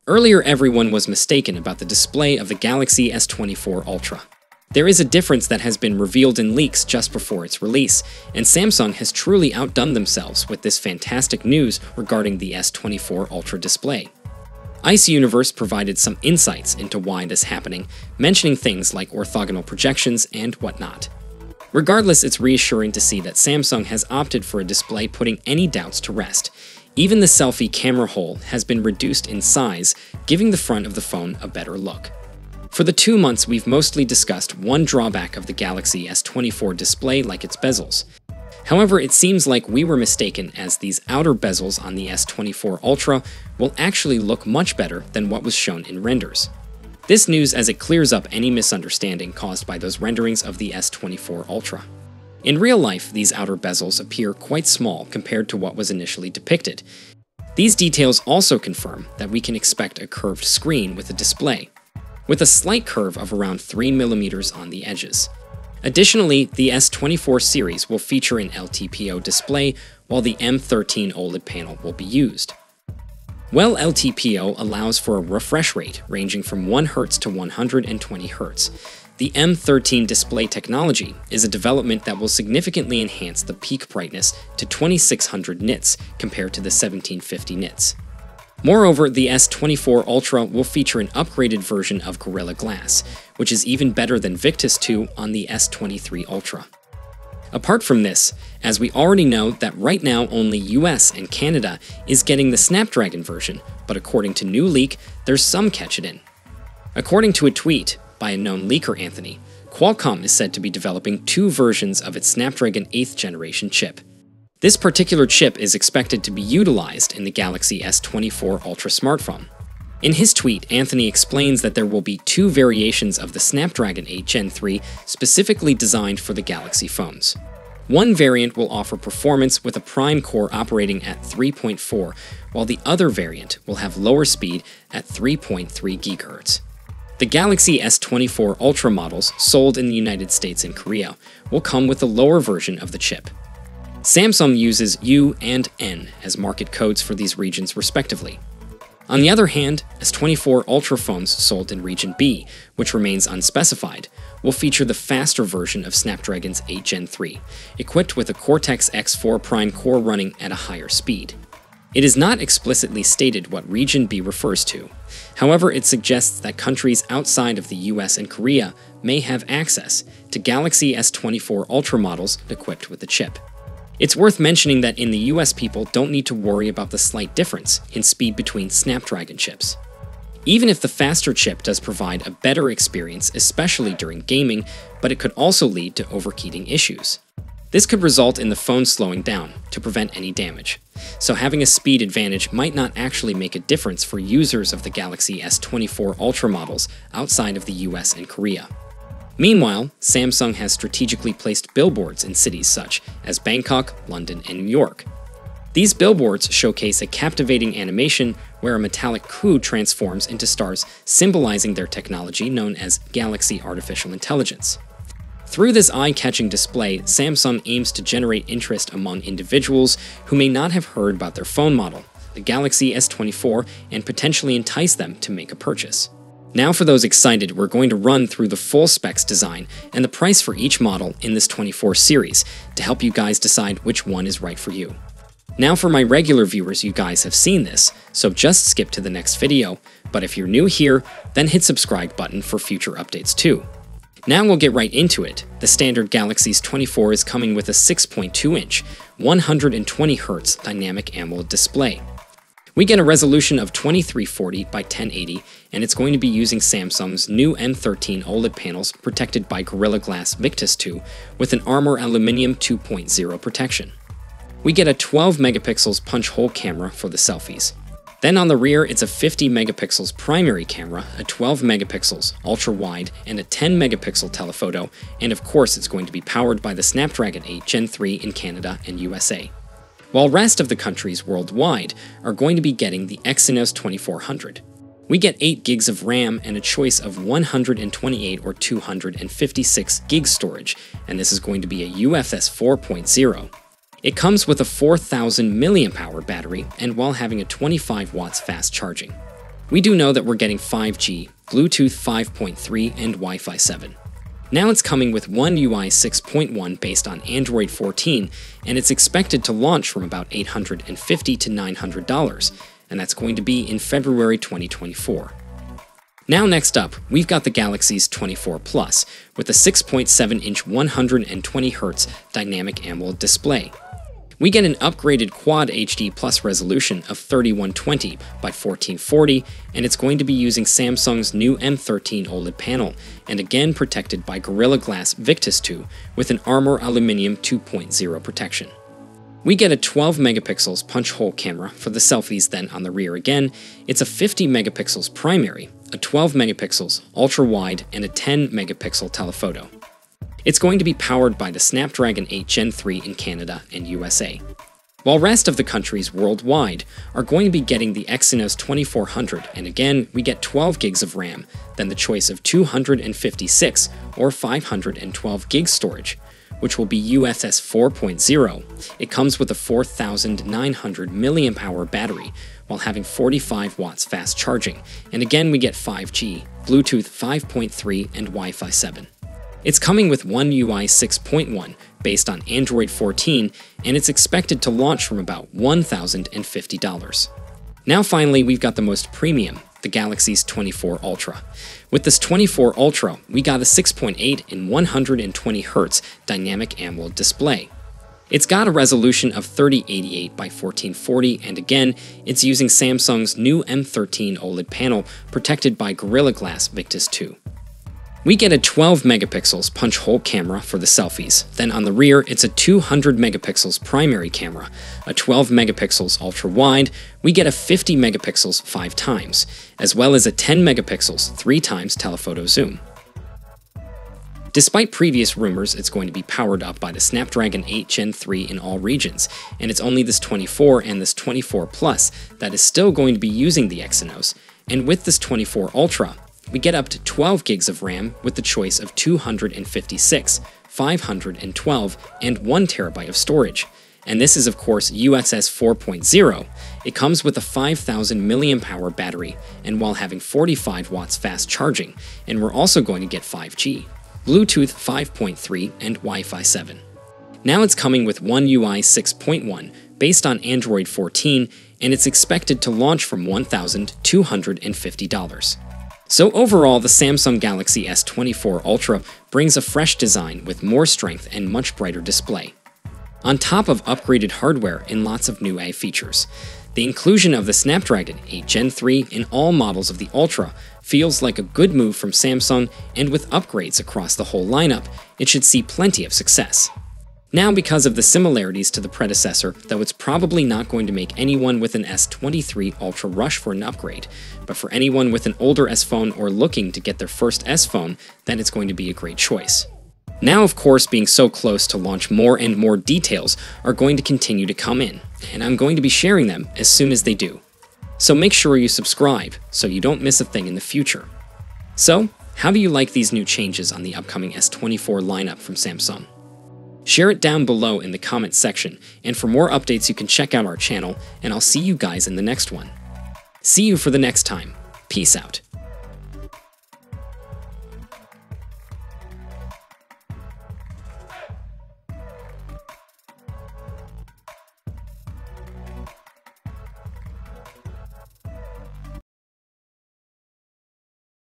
Earlier, everyone was mistaken about the display of the Galaxy S24 Ultra. There is a difference that has been revealed in leaks just before its release, and Samsung has truly outdone themselves with this fantastic news regarding the S24 Ultra display. Ice Universe provided some insights into why this is happening, mentioning things like orthogonal projections and whatnot. Regardless, it's reassuring to see that Samsung has opted for a display putting any doubts to rest. Even the selfie camera hole has been reduced in size, giving the front of the phone a better look. For the 2 months, we've mostly discussed one drawback of the Galaxy S24 display, like its bezels. However, it seems like we were mistaken, as these outer bezels on the S24 Ultra will actually look much better than what was shown in renders. This news as it clears up any misunderstanding caused by those renderings of the S24 Ultra. In real life, these outer bezels appear quite small compared to what was initially depicted. These details also confirm that we can expect a curved screen with a display, with a slight curve of around 3 mm on the edges. Additionally, the S24 series will feature an LTPO display, while the M13 OLED panel will be used. Well, LTPO allows for a refresh rate ranging from 1 Hz to 120 Hz. The M13 display technology is a development that will significantly enhance the peak brightness to 2600 nits compared to the 1750 nits. Moreover, the S24 Ultra will feature an upgraded version of Gorilla Glass, which is even better than Victus 2 on the S23 Ultra. Apart from this, as we already know that right now only US and Canada is getting the Snapdragon version, but according to new leak, there's some catch it in. According to a tweet by a known leaker Anthony, Qualcomm is said to be developing 2 versions of its Snapdragon 8th generation chip. This particular chip is expected to be utilized in the Galaxy S24 Ultra smartphone. In his tweet, Anthony explains that there will be 2 variations of the Snapdragon 8 Gen 3 specifically designed for the Galaxy phones. One variant will offer performance with a prime core operating at 3.4, while the other variant will have lower speed at 3.3 GHz. The Galaxy S24 Ultra models sold in the United States and Korea will come with a lower version of the chip. Samsung uses U and N as market codes for these regions respectively. On the other hand, S24 Ultra phones sold in Region B, which remains unspecified, will feature the faster version of Snapdragon's 8 Gen 3, equipped with a Cortex-X4 Prime core running at a higher speed. It is not explicitly stated what Region B refers to. However, it suggests that countries outside of the US and Korea may have access to Galaxy S24 Ultra models equipped with the chip. It's worth mentioning that in the US, people don't need to worry about the slight difference in speed between Snapdragon chips. Even if the faster chip does provide a better experience, especially during gaming, but it could also lead to overheating issues. This could result in the phone slowing down to prevent any damage, so having a speed advantage might not actually make a difference for users of the Galaxy S24 Ultra models outside of the US and Korea. Meanwhile, Samsung has strategically placed billboards in cities such as Bangkok, London, and New York. These billboards showcase a captivating animation where a metallic coup transforms into stars, symbolizing their technology known as Galaxy Artificial Intelligence. Through this eye-catching display, Samsung aims to generate interest among individuals who may not have heard about their phone model, the Galaxy S24, and potentially entice them to make a purchase. Now for those excited, we're going to run through the full specs design and the price for each model in this 24 series to help you guys decide which one is right for you. Now for my regular viewers, you guys have seen this, so just skip to the next video, but if you're new here, then hit subscribe button for future updates too. Now we'll get right into it. The standard Galaxy S24 is coming with a 6.2-inch, 120Hz dynamic AMOLED display. We get a resolution of 2340 by 1080, and it's going to be using Samsung's new M13 OLED panels protected by Gorilla Glass Victus 2 with an Armor Aluminium 2.0 protection. We get a 12 megapixels punch hole camera for the selfies. Then on the rear, it's a 50 megapixels primary camera, a 12 megapixels ultra-wide, and a 10 megapixel telephoto, and of course it's going to be powered by the Snapdragon 8 Gen 3 in Canada and USA. While rest of the countries worldwide are going to be getting the Exynos 2400. We get 8 gigs of RAM and a choice of 128 or 256 gigs storage, and this is going to be a UFS 4.0. It comes with a 4000 mAh battery and while having a 25 watts fast charging. We do know that we're getting 5G, Bluetooth 5.3, and Wi-Fi 7. Now it's coming with One UI 6.1 based on Android 14, and it's expected to launch from about $850 to $900, and that's going to be in February 2024. Now next up, we've got the Galaxy S24 Plus with a 6.7-inch 120Hz dynamic AMOLED display. We get an upgraded Quad HD Plus resolution of 3120 by 1440, and it's going to be using Samsung's new M13 OLED panel, and again protected by Gorilla Glass Victus 2 with an Armor Aluminium 2.0 protection. We get a 12 megapixels punch hole camera for the selfies. Then on the rear again, it's a 50 megapixels primary, a 12 megapixels ultra wide, and a 10 megapixel telephoto. It's going to be powered by the Snapdragon 8 Gen 3 in Canada and USA, while rest of the countries worldwide are going to be getting the Exynos 2400, and again we get 12 gigs of RAM, then the choice of 256 or 512 gigs storage, which will be UFS 4.0. It comes with a 4,900 mAh battery, while having 45 watts fast charging, and again we get 5G, Bluetooth 5.3, and Wi-Fi 7. It's coming with One UI 6.1 based on Android 14, and it's expected to launch from about $1,050. Now finally, we've got the most premium, the Galaxy S24 Ultra. With this 24 Ultra, we got a 6.8 in 120Hz dynamic AMOLED display. It's got a resolution of 3088 by 1440, and again, it's using Samsung's new M13 OLED panel protected by Gorilla Glass Victus 2. We get a 12 megapixels punch hole camera for the selfies. Then on the rear, it's a 200 megapixels primary camera, a 12 megapixels ultra wide. We get a 50 megapixels 5 times, as well as a 10 megapixels 3 times telephoto zoom. Despite previous rumors, it's going to be powered up by the Snapdragon 8 Gen 3 in all regions, and it's only this 24 and this 24 Plus that is still going to be using the Exynos. And with this 24 Ultra, we get up to 12 gigs of RAM with the choice of 256, 512, and 1 terabyte of storage. And this is of course UFS 4.0. It comes with a 5,000 mAh battery, and while having 45 watts fast charging, and we're also going to get 5G, Bluetooth 5.3, and Wi-Fi 7. Now it's coming with One UI 6.1 based on Android 14, and it's expected to launch from $1,250. So overall, the Samsung Galaxy S24 Ultra brings a fresh design with more strength and much brighter display, on top of upgraded hardware and lots of new AI features. The inclusion of the Snapdragon 8 Gen 3 in all models of the Ultra feels like a good move from Samsung, and with upgrades across the whole lineup, it should see plenty of success. Now, because of the similarities to the predecessor, though it's probably not going to make anyone with an S23 Ultra rush for an upgrade, but for anyone with an older S phone or looking to get their first S phone, then it's going to be a great choice. Now, of course, being so close to launch, more and more details are going to continue to come in, and I'm going to be sharing them as soon as they do. So make sure you subscribe so you don't miss a thing in the future. So, how do you like these new changes on the upcoming S24 lineup from Samsung? Share it down below in the comments section, and for more updates you can check out our channel, and I'll see you guys in the next one. See you for the next time. Peace out.